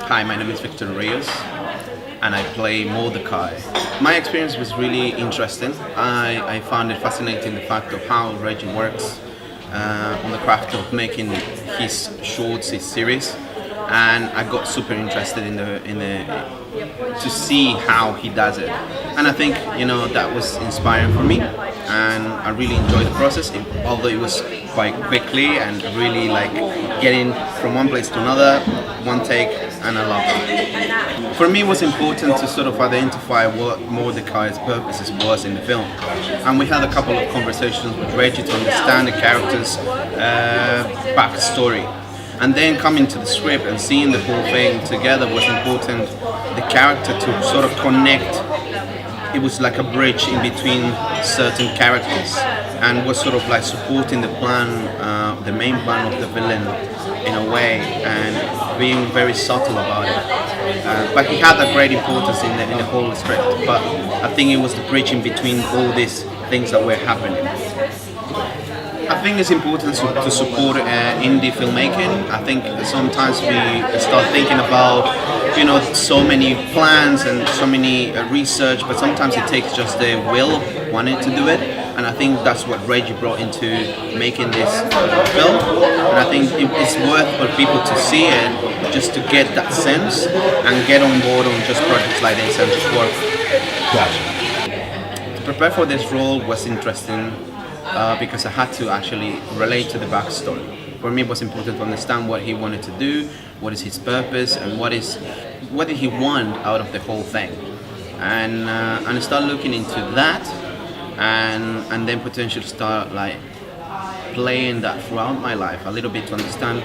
Hi, my name is Rios and I play Mordecai. My experience was really interesting. I found it fascinating the fact of how Reggie works on the craft of making his shorts, his series, and I got super interested in the to see how he does it. And I think that was inspiring for me, and I really enjoyed the process. Although it was quite quickly and really like getting from one place to another, one take, and I loved it. For me, it was important to sort of identify what Mordecai's purposes was in the film, and we had a couple of conversations with Reggie to understand the character's backstory. And then coming to the script and seeing the whole thing together was important. The character to sort of connect. It was like a bridge in between certain characters, and was sort of like supporting the plan, the main plan of the villain in a way, and being very subtle about it. But he had a great importance in the whole script. But I think it was the bridge in between all these things that were happening. I think it's important to support indie filmmaking. I think sometimes we start thinking about, so many plans and so many research, but sometimes it takes just the will, wanting to do it. And I think that's what Reggie brought into making this film. And I think it's worth for people to see it, just to get that sense and get on board on just projects like this and just work. Gotcha. To prepare for this role was interesting. Because I had to actually relate to the backstory. For me, it was important to understand what he wanted to do, what is his purpose, and what did he want out of the whole thing. And start looking into that, and then potentially start like playing that throughout my life a little bit to understand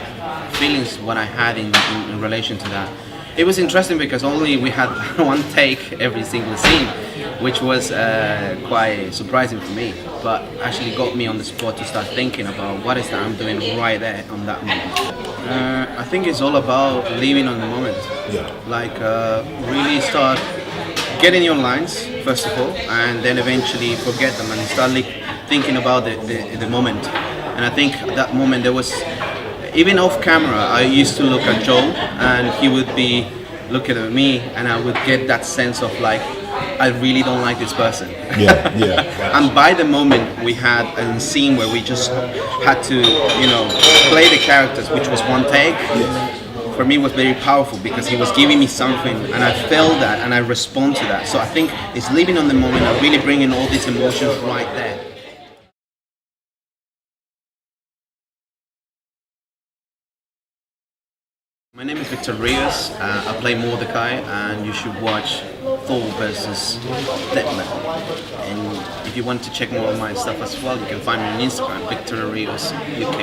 feelings what I had in relation to that. It was interesting because only we had one take every single scene, which was quite surprising for me, but actually got me on the spot to start thinking about what is that I'm doing right there on that moment. I think it's all about living on the moment. Yeah. Like really start getting your lines first of all, and then eventually forget them and start thinking about the moment. And I think at that moment there was, even off camera, I used to look at Joel and he would be looking at me, and I would get that sense of like, I really don't like this person. Yeah, yeah. And by the moment we had a scene where we just had to, play the characters, which was one take, for me was very powerful because he was giving me something and I felt that and I respond to that. So I think it's living on the moment and really bringing all these emotions right there. My name is Rios. I play Mordecai, and you should watch Thor versus Deadman. And if you want to check more of my stuff as well, you can find me on Instagram, Rios UK.